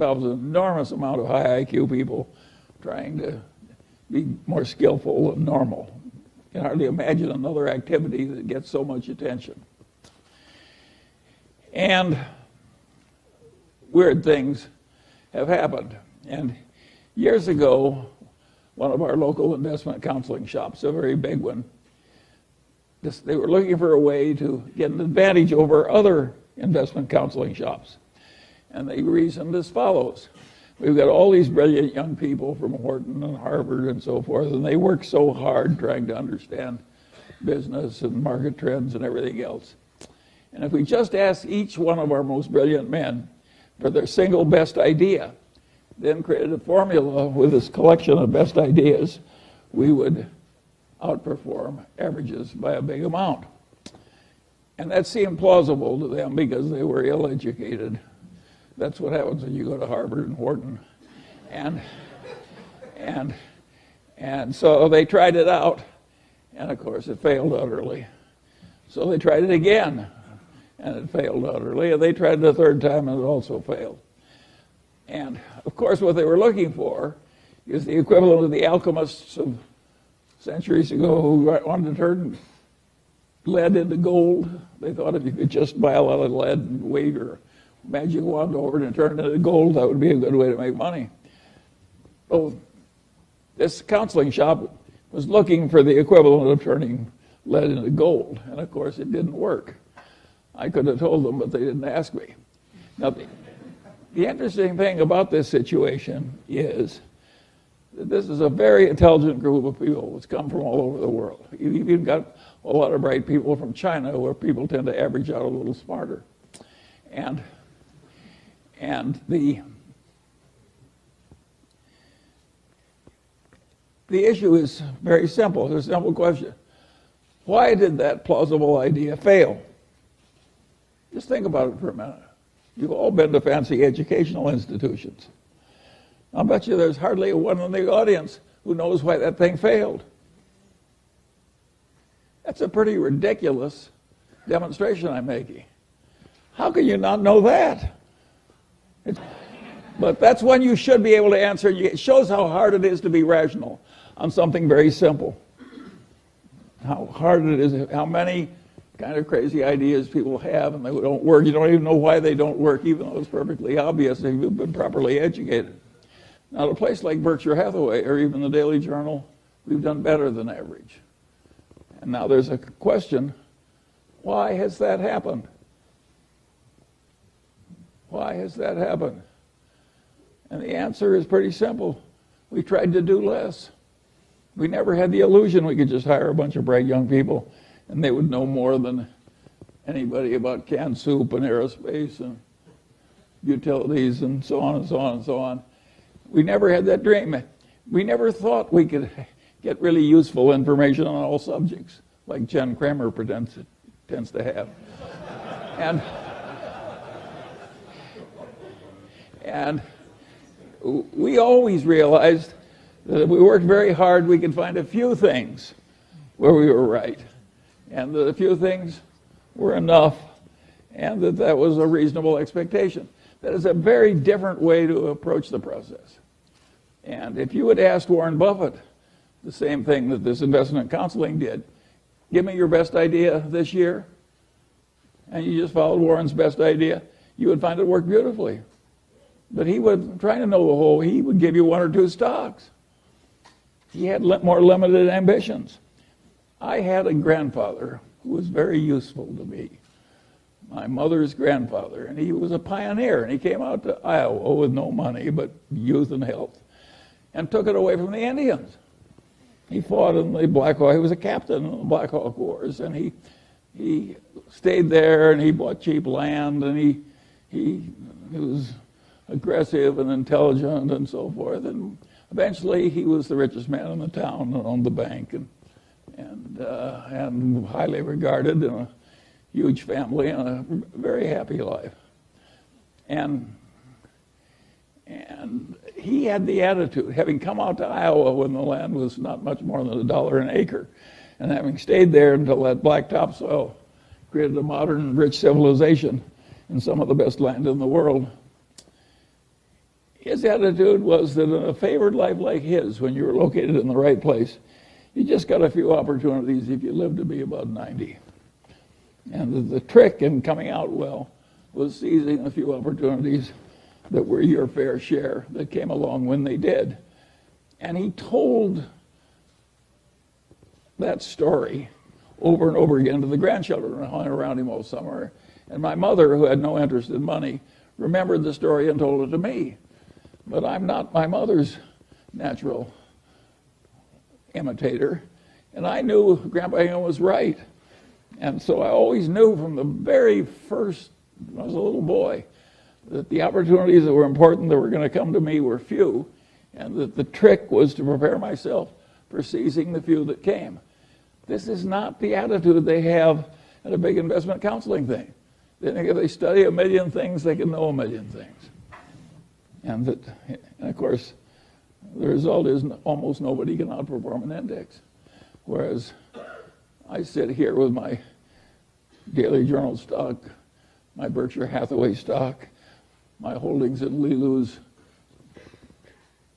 involves an enormous amount of high IQ people trying to be more skillful than normal. You can hardly imagine another activity that gets so much attention. And weird things have happened. And years ago, one of our local investment counseling shops, a very big one, they were looking for a way to get an advantage over other investment counseling shops. And they reasoned as follows. We've got all these brilliant young people from Wharton and Harvard and so forth, and they work so hard trying to understand business and market trends and everything else. And if we just ask each one of our most brilliant men for their single best idea, then created a formula with this collection of best ideas, we would outperform averages by a big amount. And that seemed plausible to them because they were ill-educated. That's what happens when you go to Harvard and Wharton. And so they tried it out, and of course it failed utterly. So they tried it again, and it failed utterly, and they tried it a third time, and it also failed. And of course what they were looking for is the equivalent of the alchemists of centuries ago who wanted to turn lead into gold. They thought if you could just buy a lot of lead and wave your magic wand over it and turn it into gold, that would be a good way to make money. Well, this counseling shop was looking for the equivalent of turning lead into gold, and of course it didn't work. I could have told them, but they didn't ask me. Now, the interesting thing about this situation is that this is a very intelligent group of people that's come from all over the world. You've even got a lot of bright people from China, where people tend to average out a little smarter. And the issue is very simple. It's a simple question. Why did that plausible idea fail? Just think about it for a minute. You've all been to fancy educational institutions. I'll bet you there's hardly one in the audience who knows why that thing failed. That's a pretty ridiculous demonstration I'm making. How can you not know that? But that's one you should be able to answer. It shows how hard it is to be rational on something very simple. How hard it is, how many kind of crazy ideas people have and they don't work. You don't even know why they don't work, even though it's perfectly obvious if you've been properly educated. Now, at a place like Berkshire Hathaway or even the Daily Journal, we've done better than average. And now there's a question, why has that happened? Why has that happened? And the answer is pretty simple. We tried to do less. We never had the illusion we could just hire a bunch of bright young people and they would know more than anybody about canned soup and aerospace and utilities and so on and so on and so on. We never had that dream. We never thought we could get really useful information on all subjects, like Jen Kramer tends to have. And we always realized that if we worked very hard, we could find a few things where we were right, and that a few things were enough, and that was a reasonable expectation. That is a very different way to approach the process. And if you had asked Warren Buffett the same thing that this investment counseling did, give me your best idea this year, and you just followed Warren's best idea, you would find it worked beautifully. But he wasn't trying to know the whole. He would give you one or two stocks. He had more limited ambitions. I had a grandfather who was very useful to me, my mother's grandfather, and he was a pioneer, and he came out to Iowa with no money but youth and health and took it away from the Indians. He fought in the Black Hawk. He was a captain in the Black Hawk Wars, and he stayed there, and he bought cheap land, and he was aggressive and intelligent and so forth, and eventually he was the richest man in the town and owned the bank and highly regarded in a huge family and a very happy life. And he had the attitude, having come out to Iowa when the land was not much more than $1 an acre, and having stayed there until that black topsoil created a modern, rich civilization in some of the best land in the world, his attitude was that in a favored life like his, when you were located in the right place, you just got a few opportunities if you lived to be about 90. And the trick in coming out well was seizing a few opportunities that were your fair share that came along when they did. And he told that story over and over again to the grandchildren who hung around him all summer. And my mother, who had no interest in money, remembered the story and told it to me. But I'm not my mother's natural imitator. And I knew Grandpa Hingham was right. And so I always knew from the very first, when I was a little boy, that the opportunities that were important that were going to come to me were few, and that the trick was to prepare myself for seizing the few that came. This is not the attitude they have at a big investment counseling thing. They think if they study a million things, they can know a million things. And of course, the result is almost nobody can outperform an index. Whereas I sit here with my Daily Journal stock, my Berkshire Hathaway stock, my holdings in Lilu's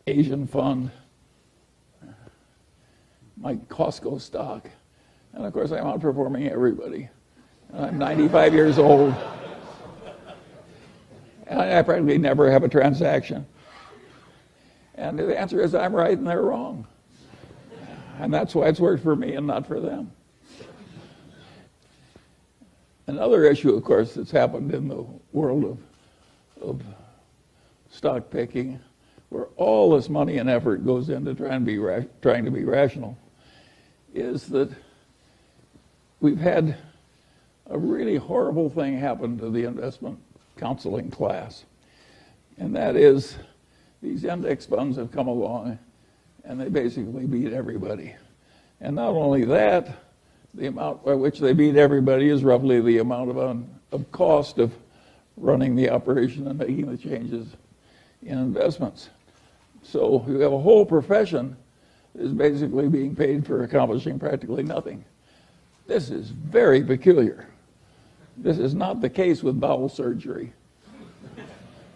Asian fund, my Costco stock, and of course I'm outperforming everybody. And I'm 95 years old, and I practically never have a transaction. And the answer is I'm right and they're wrong. And that's why it's worked for me and not for them. Another issue, of course, that's happened in the world of stock picking, where all this money and effort goes into trying to be rational, is that we've had a really horrible thing happen to the investment counseling class. And that is these index funds have come along and they basically beat everybody. And not only that, the amount by which they beat everybody is roughly the amount of cost of running the operation and making the changes in investments. So you have a whole profession that is basically being paid for accomplishing practically nothing. This is very peculiar. This is not the case with bowel surgery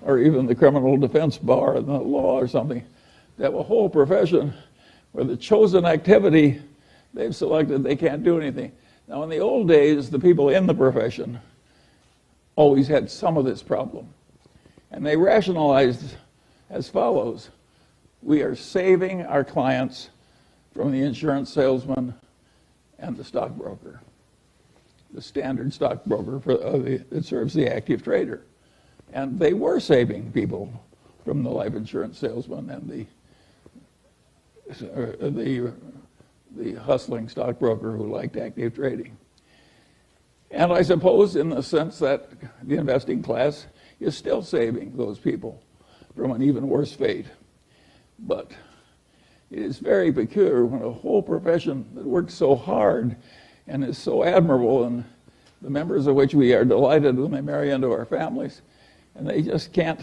or even the criminal defense bar and the law or something. They have a whole profession where the chosen activity they've selected, they can't do anything. Now, in the old days, the people in the profession always had some of this problem. And they rationalized as follows. We are saving our clients from the insurance salesman and the stockbroker, the standard stockbroker that serves the active trader. And they were saving people from the life insurance salesman and the hustling stockbroker who liked active trading. And I suppose in the sense that the investing class is still saving those people from an even worse fate. But it is very peculiar when a whole profession that works so hard and is so admirable, and the members of which we are delighted when they marry into our families, and they just can't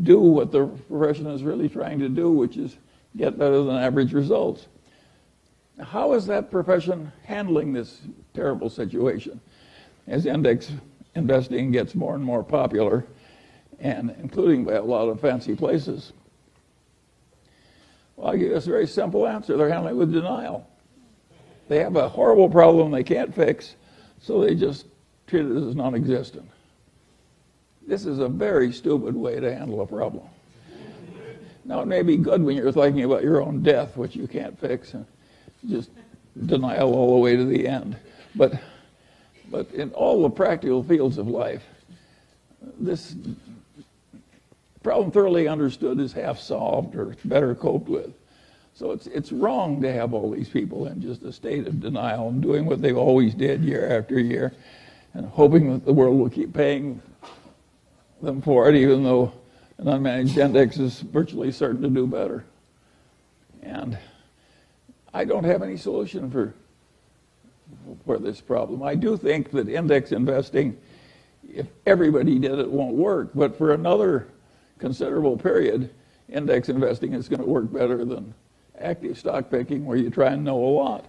do what the profession is really trying to do, which is get better than average results. How is that profession handling this terrible situation as index investing gets more and more popular, and including by a lot of fancy places? Well, I'll give you a very simple answer. They're handling it with denial. They have a horrible problem they can't fix, so they just treat it as non-existent. This is a very stupid way to handle a problem. Now, it may be good when you're thinking about your own death, which you can't fix, and just denial all the way to the end. But in all the practical fields of life, this problem thoroughly understood is half solved or better coped with. So it's wrong to have all these people in just a state of denial and doing what they always did year after year and hoping that the world will keep paying them for it, even though an unmanaged index is virtually certain to do better. And I don't have any solution for this problem. I do think that index investing, if everybody did it, won't work. But for another considerable period, index investing is going to work better than active stock picking, where you try and know a lot.